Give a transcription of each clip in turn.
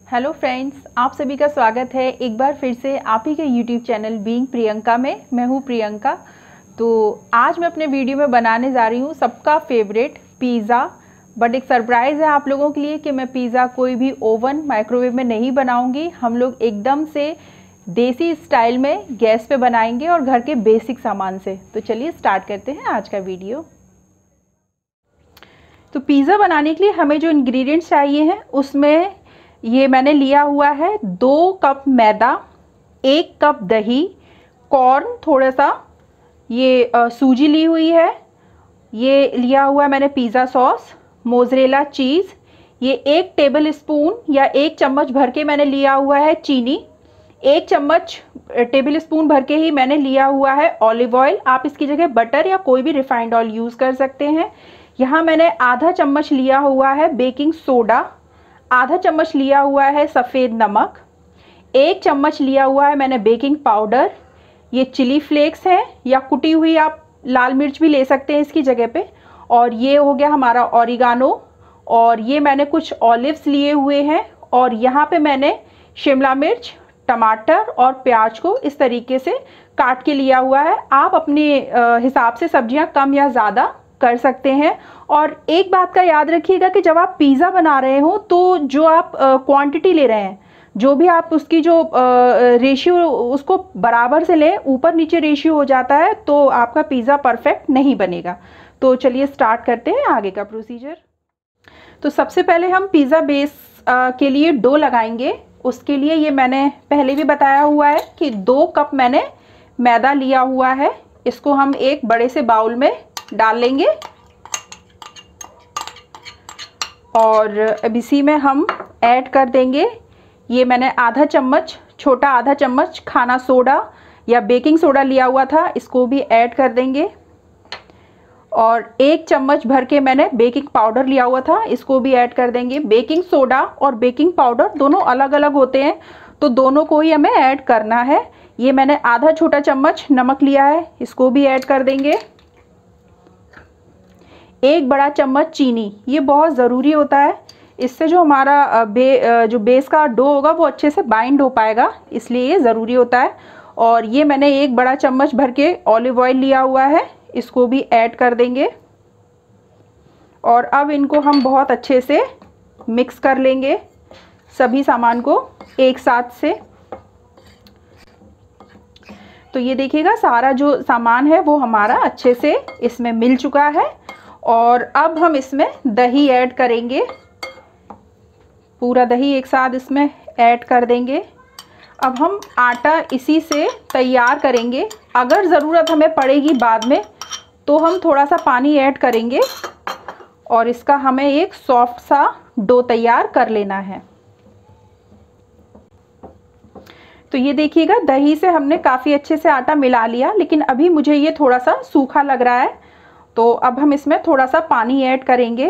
Hello friends, आप सभी का स्वागत है एक बार फिर से आप ही के यूट्यूब चैनल बीइंग प्रियंका में। मैं हूँ प्रियंका। तो आज मैं अपने वीडियो में बनाने जा रही हूँ सबका फेवरेट पिज़्ज़ा। बट एक सरप्राइज़ है आप लोगों के लिए कि मैं पिज़्ज़ा कोई भी ओवन माइक्रोवेव में नहीं बनाऊँगी। हम लोग एकदम से देसी स्टाइल में गैस पे बनाएंगे और घर के बेसिक सामान से। तो चलिए स्टार्ट करते हैं आज का वीडियो। तो पिज़्ज़ा बनाने के लिए हमें जो इंग्रेडिएंट्स चाहिए हैं उसमें ये मैंने लिया हुआ है 2 कप मैदा, 1 कप दही, कॉर्न थोड़ा सा, ये सूजी ली हुई है, ये लिया हुआ है मैंने पिज़्ज़ा सॉस, मोज़रेला चीज़, ये 1 टेबल स्पून या 1 चम्मच भर के मैंने लिया हुआ है चीनी, 1 चम्मच टेबल स्पून भर के ही मैंने लिया हुआ है ऑलिव ऑयल। आप इसकी जगह बटर या कोई भी रिफाइंड ऑयल यूज़ कर सकते हैं। यहाँ मैंने आधा चम्मच लिया हुआ है बेकिंग सोडा, आधा चम्मच लिया हुआ है सफ़ेद नमक, 1 चम्मच लिया हुआ है मैंने बेकिंग पाउडर, ये चिली फ्लेक्स है या कुटी हुई आप लाल मिर्च भी ले सकते हैं इसकी जगह पे, और ये हो गया हमारा ऑरिगानो, और ये मैंने कुछ ऑलिव्स लिए हुए हैं, और यहाँ पे मैंने शिमला मिर्च, टमाटर और प्याज को इस तरीके से काट के लिया हुआ है। आप अपने हिसाब से सब्जियां कम या ज़्यादा कर सकते हैं। और एक बात का याद रखिएगा कि जब आप पिज़्ज़ा बना रहे हो तो जो आप क्वांटिटी ले रहे हैं, जो भी आप उसकी जो रेशियो उसको बराबर से लें। ऊपर नीचे रेशियो हो जाता है तो आपका पिज़्ज़ा परफेक्ट नहीं बनेगा। तो चलिए स्टार्ट करते हैं आगे का प्रोसीजर। तो सबसे पहले हम पिज़्ज़ा बेस के लिए डो लगाएंगे। उसके लिए ये मैंने पहले भी बताया हुआ है कि 2 कप मैंने मैदा लिया हुआ है। इसको हम एक बड़े से बाउल में डाल लेंगे और अब इसी में हम ऐड कर देंगे, ये मैंने आधा चम्मच, छोटा आधा चम्मच खाना सोडा या बेकिंग सोडा लिया हुआ था, इसको भी ऐड कर देंगे। और 1 चम्मच भर के मैंने बेकिंग पाउडर लिया हुआ था, इसको भी ऐड कर देंगे। बेकिंग सोडा और बेकिंग पाउडर दोनों अलग अलग होते हैं, तो दोनों को ही हमें ऐड करना है। ये मैंने आधा छोटा चम्मच नमक लिया है, इसको भी ऐड कर देंगे। 1 बड़ा चम्मच चीनी, ये बहुत ज़रूरी होता है, इससे जो हमारा जो बेस का डो होगा वो अच्छे से बाइंड हो पाएगा, इसलिए ये ज़रूरी होता है। और ये मैंने 1 बड़ा चम्मच भर के ऑलिव ऑयल लिया हुआ है, इसको भी ऐड कर देंगे। और अब इनको हम बहुत अच्छे से मिक्स कर लेंगे, सभी सामान को एक साथ से। तो ये देखिएगा सारा जो सामान है वो हमारा अच्छे से इसमें मिल चुका है। और अब हम इसमें दही ऐड करेंगे, पूरा दही एक साथ इसमें ऐड कर देंगे। अब हम आटा इसी से तैयार करेंगे। अगर ज़रूरत हमें पड़ेगी बाद में तो हम थोड़ा सा पानी ऐड करेंगे और इसका हमें एक सॉफ्ट सा डो तैयार कर लेना है। तो ये देखिएगा दही से हमने काफ़ी अच्छे से आटा मिला लिया, लेकिन अभी मुझे ये थोड़ा सा सूखा लग रहा है, तो अब हम इसमें थोड़ा सा पानी ऐड करेंगे।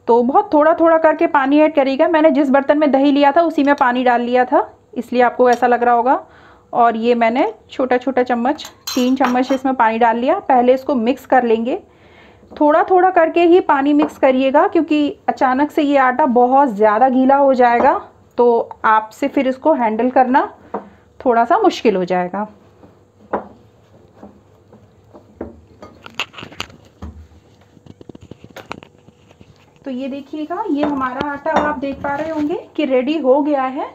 तो बहुत थोड़ा थोड़ा करके पानी ऐड करिएगा। मैंने जिस बर्तन में दही लिया था उसी में पानी डाल लिया था, इसलिए आपको ऐसा लग रहा होगा। और ये मैंने छोटा छोटा चम्मच 3 चम्मच इसमें पानी डाल लिया। पहले इसको मिक्स कर लेंगे, थोड़ा थोड़ा करके ही पानी मिक्स करिएगा, क्योंकि अचानक से ये आटा बहुत ज़्यादा गीला हो जाएगा तो आपसे फिर इसको हैंडल करना थोड़ा सा मुश्किल हो जाएगा। तो ये देखिएगा ये हमारा आटा आप देख पा रहे होंगे कि रेडी हो गया है।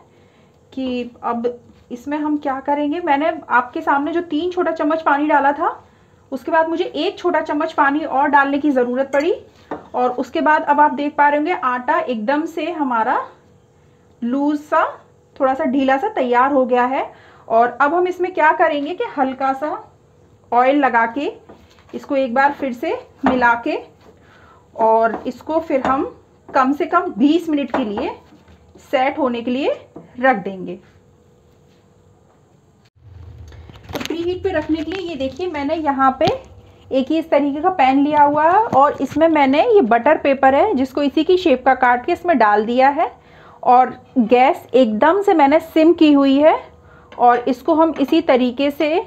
कि अब इसमें हम क्या करेंगे, मैंने आपके सामने जो 3 छोटा चम्मच पानी डाला था, उसके बाद मुझे 1 छोटा चम्मच पानी और डालने की ज़रूरत पड़ी। और उसके बाद अब आप देख पा रहे होंगे आटा एकदम से हमारा लूज सा, थोड़ा सा ढीला सा तैयार हो गया है। और अब हम इसमें क्या करेंगे कि हल्का सा ऑयल लगा के इसको एक बार फिर से मिला के, और इसको फिर हम कम से कम 20 मिनट के लिए सेट होने के लिए रख देंगे। तो प्री हीट पे रखने के लिए ये देखिए मैंने यहाँ पे एक ही इस तरीके का पैन लिया हुआ है, और इसमें मैंने ये बटर पेपर है जिसको इसी की शेप का काट के इसमें डाल दिया है। और गैस एकदम से मैंने सिम की हुई है, और इसको हम इसी तरीके से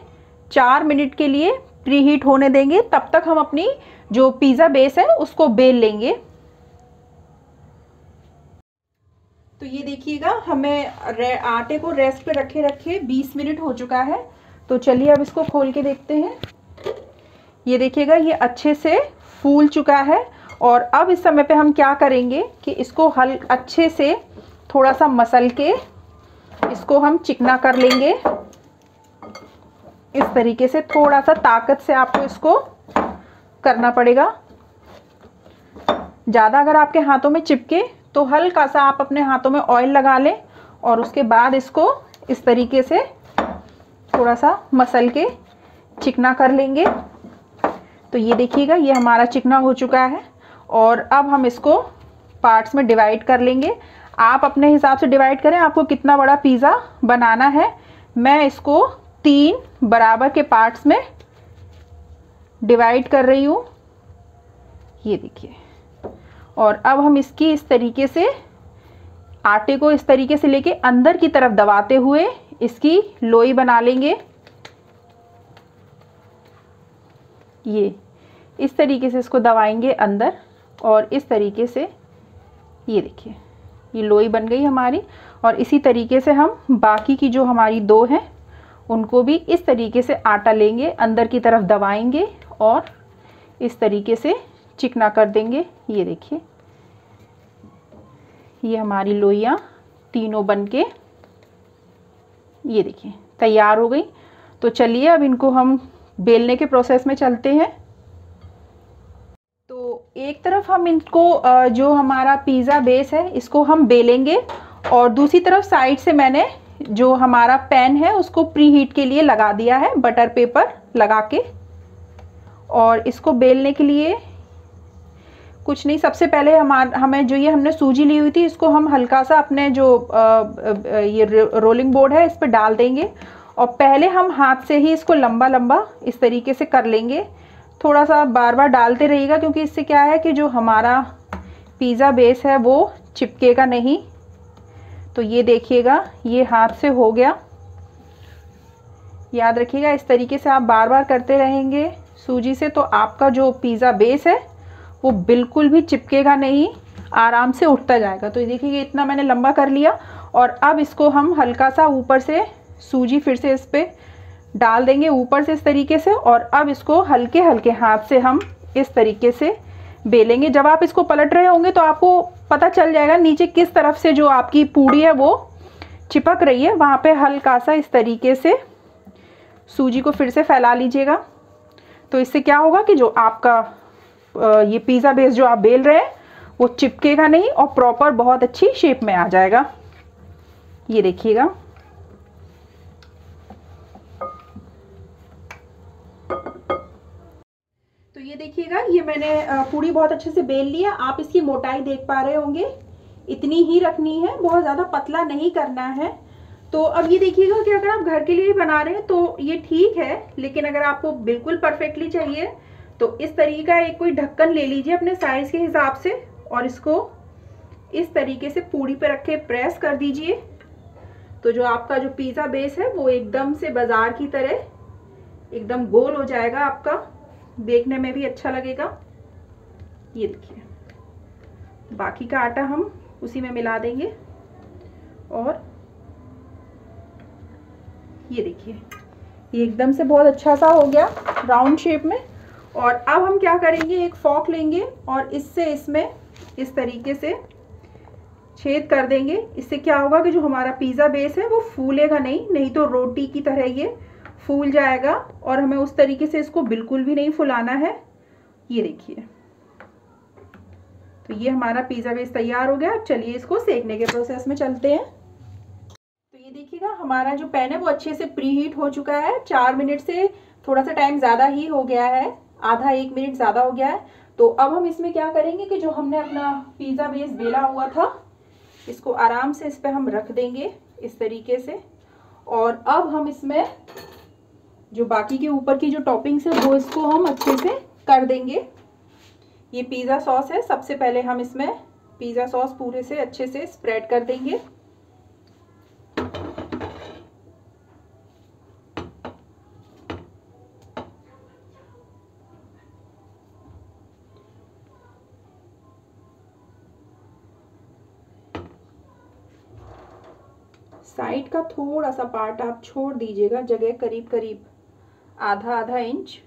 4 मिनट के लिए प्री हीट होने देंगे। तब तक हम अपनी जो पिज़्ज़ा बेस है उसको बेल लेंगे। तो ये देखिएगा हमें आटे को रेस्ट पे रखे रखे 20 मिनट हो चुका है। तो चलिए अब इसको खोल के देखते हैं। ये देखिएगा ये अच्छे से फूल चुका है। और अब इस समय पे हम क्या करेंगे कि इसको अच्छे से थोड़ा सा मसल के इसको हम चिकना कर लेंगे। इस तरीके से थोड़ा सा ताकत से आपको इसको करना पड़ेगा। ज़्यादा अगर आपके हाथों में चिपके तो हल्का सा आप अपने हाथों में ऑयल लगा लें और उसके बाद इसको इस तरीके से थोड़ा सा मसल के चिकना कर लेंगे। तो ये देखिएगा ये हमारा चिकना हो चुका है। और अब हम इसको पार्ट्स में डिवाइड कर लेंगे। आप अपने हिसाब से डिवाइड करें, आपको कितना बड़ा पिज़्ज़ा बनाना है। मैं इसको 3 बराबर के पार्ट्स में डिवाइड कर रही हूँ। ये देखिए। और अब हम इसकी इस तरीके से आटे को इस तरीके से लेके अंदर की तरफ दबाते हुए इसकी लोई बना लेंगे। ये इस तरीके से इसको दबाएंगे अंदर और इस तरीके से ये देखिए ये लोई बन गई हमारी। और इसी तरीके से हम बाकी की जो हमारी दो हैं उनको भी इस तरीके से आटा लेंगे, अंदर की तरफ दबाएंगे और इस तरीके से चिकना कर देंगे। ये देखिए ये हमारी लोइयाँ तीनों बनके ये देखिए तैयार हो गई। तो चलिए अब इनको हम बेलने के प्रोसेस में चलते हैं। तो एक तरफ हम इनको जो हमारा पिज़्ज़ा बेस है इसको हम बेलेंगे और दूसरी तरफ साइड से मैंने जो हमारा पैन है उसको प्री हीट के लिए लगा दिया है बटर पेपर लगा के। और इसको बेलने के लिए कुछ नहीं, सबसे पहले हमें जो ये हमने सूजी ली हुई थी इसको हम हल्का सा अपने जो ये रोलिंग बोर्ड है इस पर डाल देंगे और पहले हम हाथ से ही इसको लंबा लंबा इस तरीके से कर लेंगे। थोड़ा सा बार बार डालते रहिएगा क्योंकि इससे क्या है कि जो हमारा पिज़्ज़ा बेस है वो चिपकेगा नहीं। तो ये देखिएगा ये हाथ से हो गया। याद रखिएगा इस तरीके से आप बार बार करते रहेंगे सूजी से तो आपका जो पिज़्ज़ा बेस है वो बिल्कुल भी चिपकेगा नहीं, आराम से उठता जाएगा। तो ये देखिए इतना मैंने लंबा कर लिया। और अब इसको हम हल्का सा ऊपर से सूजी फिर से इस पर डाल देंगे ऊपर से इस तरीके से। और अब इसको हल्के हल्के हाथ से हम इस तरीके से बेलेंगे। जब आप इसको पलट रहे होंगे तो आपको पता चल जाएगा नीचे किस तरफ से जो आपकी पूड़ी है वो चिपक रही है, वहाँ पे हल्का सा इस तरीके से सूजी को फिर से फैला लीजिएगा। तो इससे क्या होगा कि जो आपका ये पिज़्ज़ा बेस जो आप बेल रहे हैं वो चिपकेगा नहीं और प्रॉपर बहुत अच्छी शेप में आ जाएगा। ये देखिएगा तो ये देखिएगा ये मैंने पूड़ी बहुत अच्छे से बेल लिया। आप इसकी मोटाई देख पा रहे होंगे, इतनी ही रखनी है, बहुत ज़्यादा पतला नहीं करना है। तो अब ये देखिएगा कि अगर आप घर के लिए बना रहे हैं तो ये ठीक है, लेकिन अगर आपको बिल्कुल परफेक्टली चाहिए तो इस तरीके का एक कोई ढक्कन ले लीजिए अपने साइज के हिसाब से और इसको इस तरीके से पूड़ी पे रख के प्रेस कर दीजिए। तो जो आपका जो पिज़्ज़ा बेस है वो एकदम से बाजार की तरह एकदम गोल हो जाएगा, आपका देखने में भी अच्छा लगेगा। ये देखिए बाकी का आटा हम उसी में मिला देंगे और ये देखिए ये एकदम से बहुत अच्छा सा हो गया राउंड शेप में। और अब हम क्या करेंगे, एक फॉक लेंगे और इससे इसमें इस तरीके से छेद कर देंगे। इससे क्या होगा कि जो हमारा पिज़्ज़ा बेस है वो फूलेगा नहीं तो रोटी की तरह ये फूल जाएगा और हमें उस तरीके से इसको बिल्कुल भी नहीं फुलाना है। ये देखिए तो ये हमारा पिज़्ज़ा बेस तैयार हो गया। अब चलिए इसको सेकने के प्रोसेस में चलते हैं। तो ये देखिएगा हमारा जो पैन है वो अच्छे से प्री हीट हो चुका है। 4 मिनट से थोड़ा सा टाइम ज़्यादा ही हो गया है, आधा 1 मिनट ज़्यादा हो गया है। तो अब हम इसमें क्या करेंगे कि जो हमने अपना पिज़्ज़ा बेस बेला हुआ था इसको आराम से इस पर हम रख देंगे इस तरीके से। और अब हम इसमें जो बाकी के ऊपर की जो टॉपिंग्स है वो इसको हम अच्छे से कर देंगे। ये पिज़्ज़ा सॉस है, सबसे पहले हम इसमें पिज़्ज़ा सॉस पूरे से अच्छे से स्प्रेड कर देंगे। साइड का थोड़ा सा पार्ट आप छोड़ दीजिएगा, जगह करीब करीब आधा आधा इंच।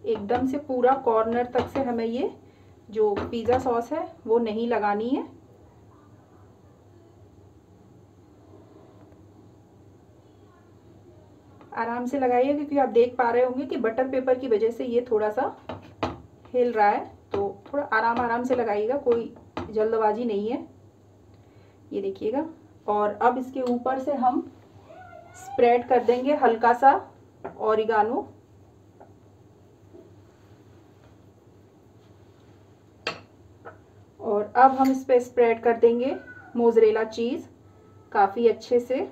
एकदम से पूरा कॉर्नर तक से हमें ये जो पिज़्ज़ा सॉस है वो नहीं लगानी है। आराम से लगाइए, क्योंकि आप देख पा रहे होंगे कि बटर पेपर की वजह से ये थोड़ा सा हिल रहा है, तो थोड़ा आराम आराम से लगाइएगा, कोई जल्दबाजी नहीं है। ये देखिएगा। और अब इसके ऊपर से हम स्प्रेड कर देंगे हल्का सा ऑरिगानो। और अब हम इस पे स्प्रेड कर देंगे मोज़रेला चीज़ काफ़ी अच्छे से।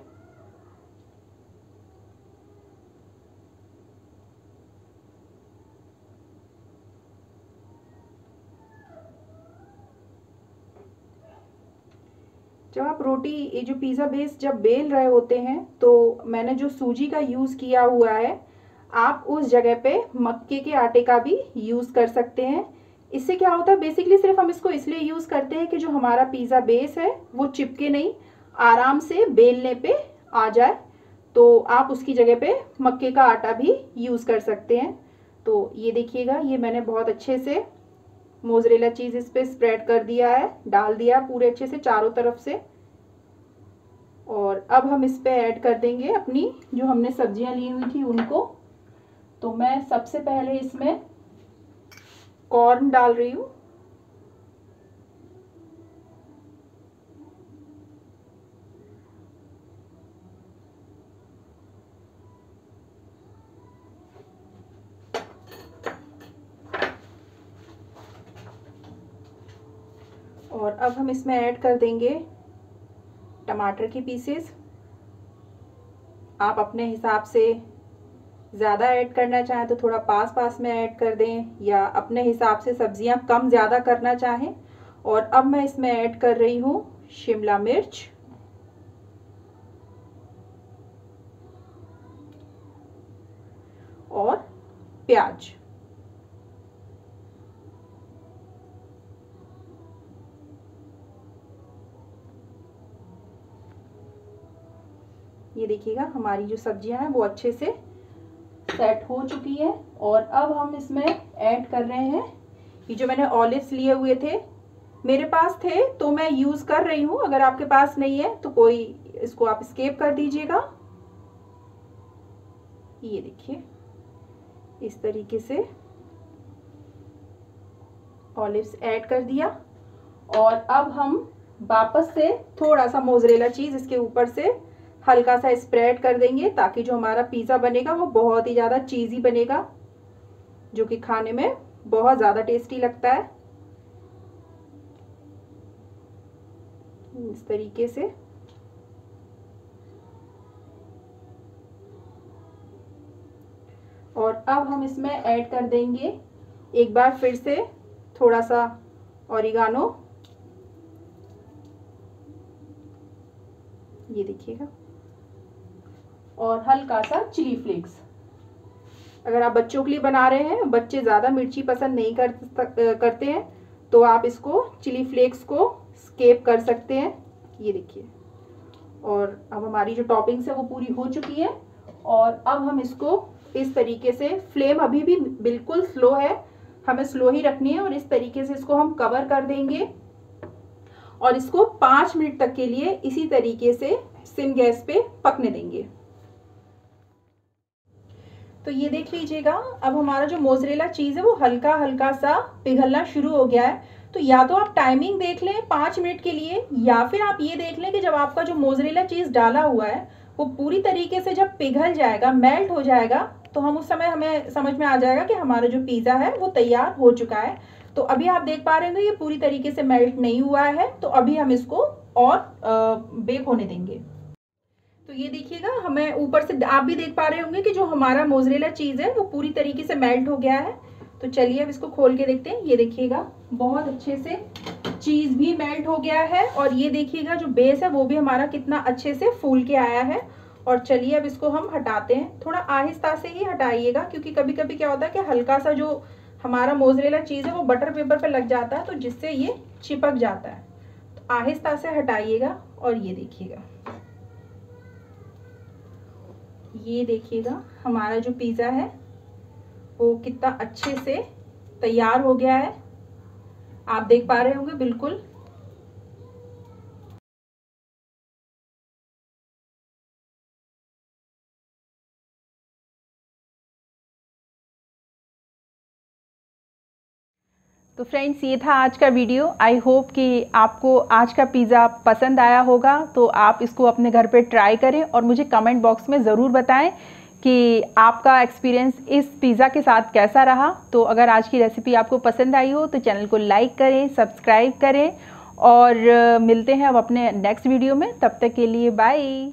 जब आप रोटी, ये जो पिज़्ज़ा बेस जब बेल रहे होते हैं, तो मैंने जो सूजी का यूज़ किया हुआ है, आप उस जगह पे मक्के के आटे का भी यूज़ कर सकते हैं। इससे क्या होता है, बेसिकली सिर्फ हम इसको इसलिए यूज़ करते हैं कि जो हमारा पिज़्ज़ा बेस है वो चिपके नहीं, आराम से बेलने पे आ जाए। तो आप उसकी जगह पे मक्के का आटा भी यूज़ कर सकते हैं। तो ये देखिएगा, ये मैंने बहुत अच्छे से मोज़रेला चीज़ इस पे स्प्रेड कर दिया है, डाल दिया पूरे अच्छे से चारों तरफ से। और अब हम इस पे ऐड कर देंगे अपनी जो हमने सब्जियां ली हुई थी उनको। तो मैं सबसे पहले इसमें कॉर्न डाल रही हूँ। और अब हम इसमें ऐड कर देंगे टमाटर की पीसेस। आप अपने हिसाब से ज़्यादा ऐड करना चाहें तो थोड़ा पास पास में ऐड कर दें, या अपने हिसाब से सब्जियां कम ज़्यादा करना चाहें। और अब मैं इसमें ऐड कर रही हूँ शिमला मिर्च और प्याज। ये देखिएगा, हमारी जो सब्जियां हैं वो अच्छे से सेट हो चुकी है। और अब हम इसमें ऐड कर रहे हैं ये जो मैंने ऑलिव्स लिए हुए थे, मेरे पास थे तो मैं यूज़ कर रही हूँ। अगर आपके पास नहीं है तो कोई इसको आप स्किप कर दीजिएगा। ये देखिए, इस तरीके से ऑलिव्स ऐड कर दिया। और अब हम वापस से थोड़ा सा मोज़रेला चीज़ इसके ऊपर से हल्का सा स्प्रेड कर देंगे, ताकि जो हमारा पिज़्ज़ा बनेगा वो बहुत ही ज़्यादा चीज़ी बनेगा, जो कि खाने में बहुत ज़्यादा टेस्टी लगता है। इस तरीके से। और अब हम इसमें ऐड कर देंगे एक बार फिर से थोड़ा सा ऑरिगानो। ये देखिएगा। और हल्का सा चिली फ्लेक्स। अगर आप बच्चों के लिए बना रहे हैं, बच्चे ज़्यादा मिर्ची पसंद नहीं करते हैं, तो आप इसको चिली फ्लेक्स को स्किप कर सकते हैं। ये देखिए। और अब हमारी जो टॉपिंग्स है वो पूरी हो चुकी है। और अब हम इसको इस तरीके से, फ्लेम अभी भी बिल्कुल स्लो है, हमें स्लो ही रखनी है। और इस तरीके से इसको हम कवर कर देंगे और इसको 5 मिनट तक के लिए इसी तरीके से सिम गैस पे पकने देंगे। तो ये देख लीजिएगा, अब हमारा जो मोज़रेला चीज़ है वो हल्का हल्का सा पिघलना शुरू हो गया है। तो या तो आप टाइमिंग देख लें 5 मिनट के लिए, या फिर आप ये देख लें कि जब आपका जो मोज़रेला चीज़ डाला हुआ है वो पूरी तरीके से जब पिघल जाएगा, मेल्ट हो जाएगा, तो हम उस समय हमें समझ में आ जाएगा कि हमारा जो पिज़्ज़ा है वो तैयार हो चुका है। तो अभी आप देख पा रहे होंगे ये पूरी तरीके से मेल्ट नहीं हुआ है, तो अभी हम इसको और बेक होने देंगे। तो ये देखिएगा, हमें ऊपर से आप भी देख पा रहे होंगे कि जो हमारा मोज़रेला चीज़ है वो पूरी तरीके से मेल्ट हो गया है। तो चलिए अब इसको खोल के देखते हैं। ये देखिएगा, बहुत अच्छे से चीज़ भी मेल्ट हो गया है। और ये देखिएगा जो बेस है वो भी हमारा कितना अच्छे से फूल के आया है। और चलिए अब इसको हम हटाते हैं। थोड़ा आहिस्ता से ही हटाइएगा, क्योंकि कभी कभी क्या होता है कि हल्का सा जो हमारा मोज़रेला चीज़ है वो बटर पेपर पर लग जाता है, तो जिससे ये चिपक जाता है। तो आहिस्ता से हटाइएगा। और ये देखिएगा, ये देखिएगा हमारा जो पिज़्ज़ा है वो कितना अच्छे से तैयार हो गया है, आप देख पा रहे होंगे बिल्कुल। तो फ्रेंड्स, ये था आज का वीडियो। आई होप कि आपको आज का पिज़्ज़ा पसंद आया होगा। तो आप इसको अपने घर पे ट्राई करें और मुझे कमेंट बॉक्स में ज़रूर बताएं कि आपका एक्सपीरियंस इस पिज़्ज़ा के साथ कैसा रहा। तो अगर आज की रेसिपी आपको पसंद आई हो तो चैनल को लाइक करें, सब्सक्राइब करें और मिलते हैं अब अपने नेक्स्ट वीडियो में। तब तक के लिए बाय।